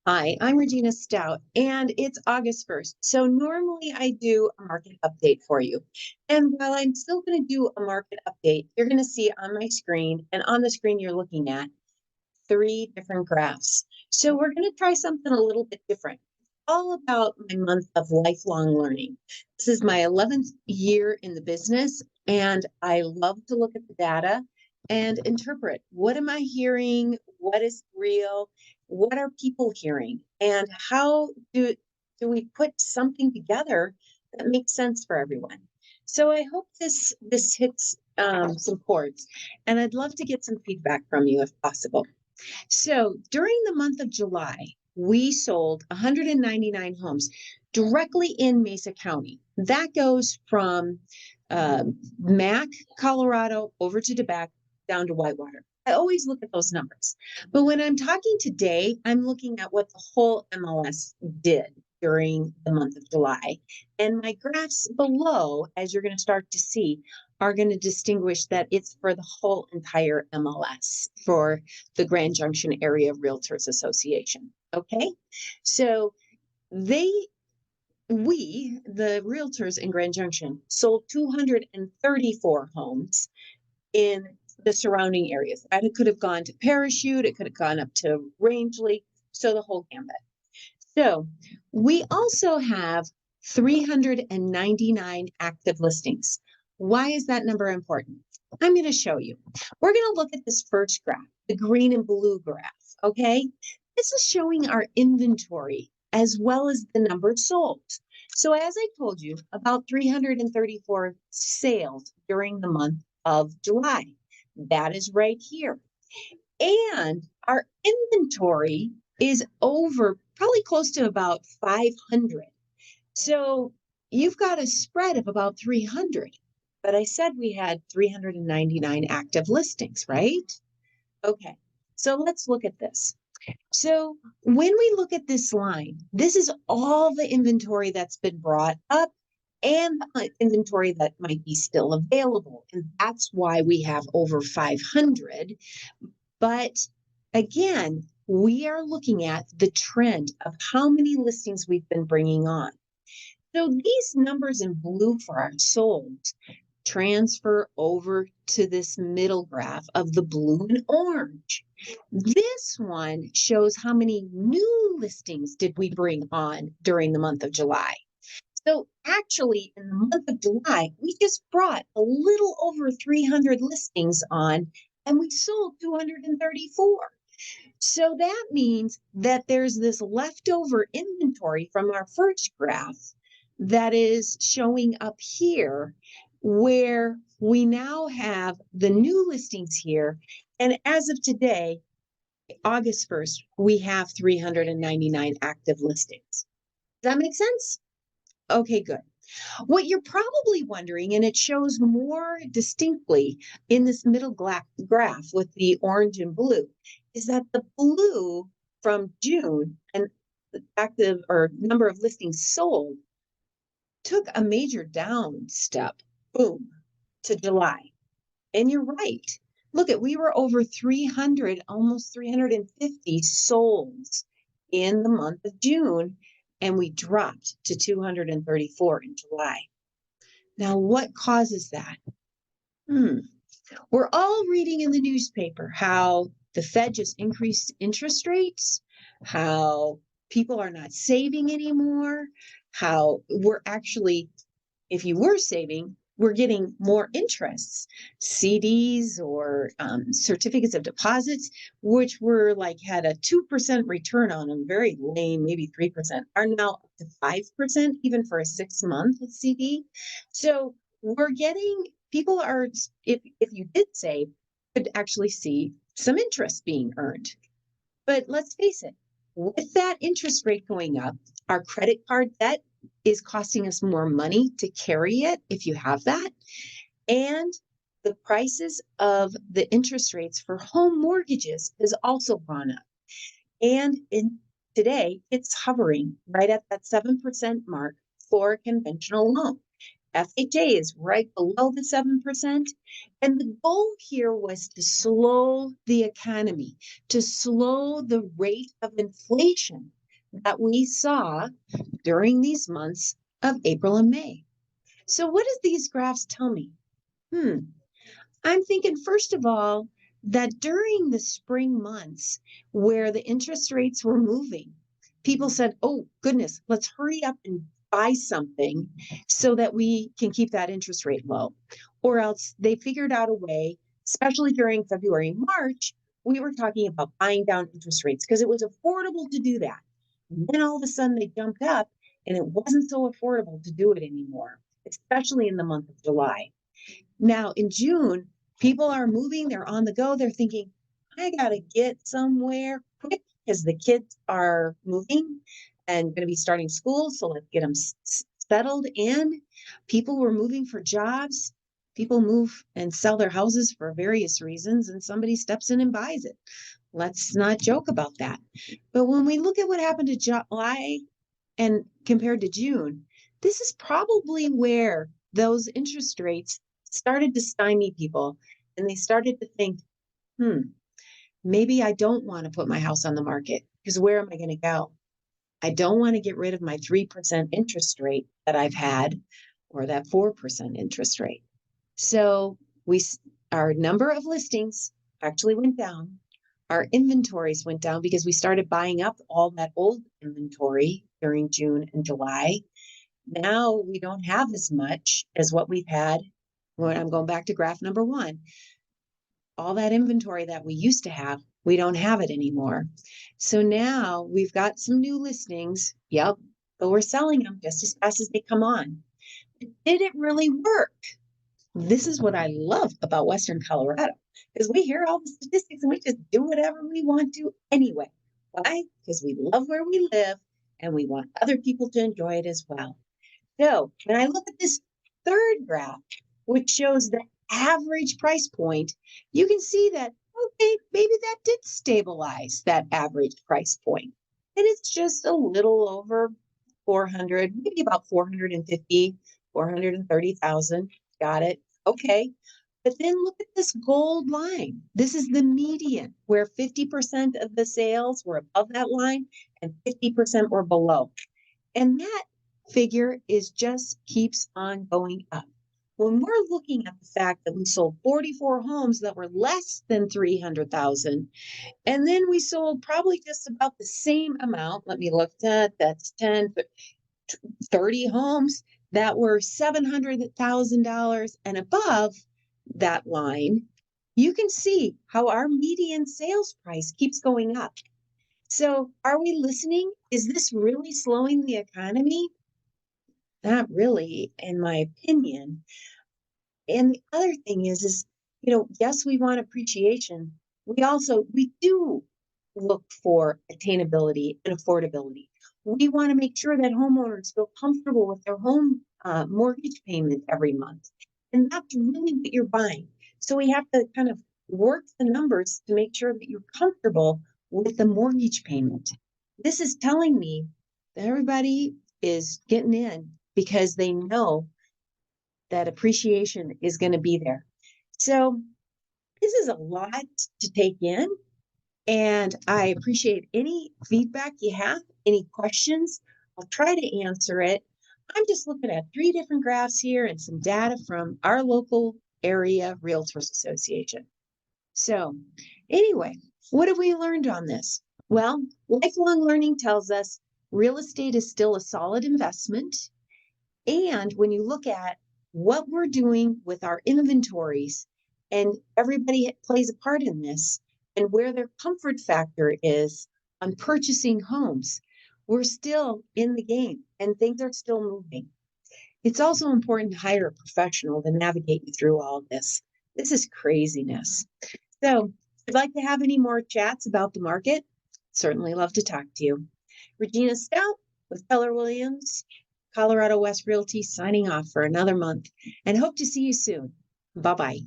Hi, I'm Regina Stout, and it's August 1st. So normally I do a market update for you. And while I'm still going to do a market update, you're going to see on my screen, and on the screen you're looking at three different graphs. So we're going to try something a little bit different. All about my month of lifelong learning. This is my 11th year in the business, and I love to look at the data and interpret. What am I hearing? What is real? What are people hearing? And how do we put something together that makes sense for everyone? So I hope this hits some chords, and I'd love to get some feedback from you if possible. So during the month of July, we sold 199 homes directly in Mesa County. That goes from Mac, Colorado, over to DeBac, down to Whitewater. I always look at those numbers. But when I'm talking today, I'm looking at what the whole MLS did during the month of July. And my graphs below, as you're going to start to see, are going to distinguish that it's for the whole entire MLS for the Grand Junction Area Realtors Association. Okay. So the realtors in Grand Junction, sold 234 homes in the surrounding areas. And it could have gone to Parachute, it could have gone up to Rangeley, so the whole gambit. So we also have 399 active listings. Why is that number important? I'm going to show you. We're going to look at this first graph, the green and blue graph, okay? This is showing our inventory as well as the number sold. So as I told you, about 334 sales during the month of July. That is right here. And our inventory is over probably close to about 500. So you've got a spread of about 300. But I said we had 399 active listings, right? Okay, so let's look at this. So when we look at this line, this is all the inventory that's been brought up and the inventory that might be still available. And that's why we have over 500. But again, we are looking at the trend of how many listings we've been bringing on. So these numbers in blue for our sold transfer over to this middle graph of the blue and orange. This one shows how many new listings did we bring on during the month of July. So actually, in the month of July, we just brought a little over 300 listings on, and we sold 234. So that means that there's this leftover inventory from our first graph that is showing up here, where we now have the new listings here. And as of today, August 1st, we have 399 active listings. Does that make sense? Okay, good. What you're probably wondering, and it shows more distinctly in this middle graph with the orange and blue, is that the blue from June and the active or number of listings sold took a major down step, boom, to July. And you're right. Look at, we were over 300, almost 350 sold in the month of June, and we dropped to 234 in July. Now, what causes that? We're all reading in the newspaper how the Fed just increased interest rates, how people are not saving anymore, how we're actually, if you were saving, we're getting more interests, CDs or certificates of deposits, which were like had a 2% return on them, very lame, maybe 3%, are now up to 5%, even for a 6-month CD. So we're getting, people are, if you did save, could actually see some interest being earned. But let's face it, with that interest rate going up, our credit card debt is costing us more money to carry it if you have that. And the prices of the interest rates for home mortgages has also gone up. And today it's hovering right at that 7% mark for a conventional loan. FHA is right below the 7%. And the goal here was to slow the economy, to slow the rate of inflation that we saw during these months of April and May. So, what do these graphs tell me? Hmm, I'm thinking, first of all, that during the spring months where the interest rates were moving, people said, oh, goodness, let's hurry up and buy something so that we can keep that interest rate low. Or else they figured out a way, especially during February and March, we were talking about buying down interest rates because it was affordable to do that. And then all of a sudden they jumped up and it wasn't so affordable to do it anymore, especially in the month of July. Now, in June, people are moving, they're on the go, they're thinking, I got to get somewhere quick because the kids are moving and going to be starting school. So let's get them settled in. People were moving for jobs. People move and sell their houses for various reasons, and somebody steps in and buys it. Let's not joke about that. But when we look at what happened to July and compared to June, this is probably where those interest rates started to stymie people. And they started to think, maybe I don't want to put my house on the market because where am I going to go? I don't want to get rid of my 3% interest rate that I've had or that 4% interest rate. So our number of listings actually went down. Our inventories went down because we started buying up all that old inventory during June and July. Now we don't have as much as what we've had when I'm going back to graph number 1. All that inventory that we used to have, we don't have it anymore. So now we've got some new listings. Yep, but we're selling them just as fast as they come on. But did it really work? This is what I love about Western Colorado, because we hear all the statistics and we just do whatever we want to anyway. Why? Because we love where we live and we want other people to enjoy it as well. So when I look at this third graph, which shows the average price point, you can see that, okay, maybe that did stabilize that average price point. And it's just a little over 400, maybe about 450, 430,000. Got it. Okay. But then look at this gold line. This is the median where 50% of the sales were above that line and 50% were below. And that figure just keeps on going up. When we're looking at the fact that we sold 44 homes that were less than 300,000, and then we sold probably just about the same amount. Let me look at that's 10, 30 homes that were $700,000 and above that line. You can see how our median sales price keeps going up. So are we listening? Is this really slowing the economy? Not really, in my opinion. And the other thing is, yes, we want appreciation. We do look for attainability and affordability. We want to make sure that homeowners feel comfortable with their home mortgage payment every month. And that's really what you're buying. So we have to kind of work the numbers to make sure that you're comfortable with the mortgage payment. This is telling me that everybody is getting in because they know that appreciation is going to be there. So this is a lot to take in. And I appreciate any feedback you have, any questions. I'll try to answer it. I'm just looking at 3 different graphs here and some data from our local area Realtors Association. So anyway, what have we learned on this? Well, lifelong learning tells us real estate is still a solid investment. And when you look at what we're doing with our inventories, and everybody plays a part in this, and where their comfort factor is on purchasing homes, we're still in the game and things are still moving. It's also important to hire a professional to navigate you through all of this. This is craziness. So if you'd like to have any more chats about the market, certainly love to talk to you. Regina Stout with Keller Williams, Colorado West Realty, signing off for another month, and hope to see you soon. Bye-bye.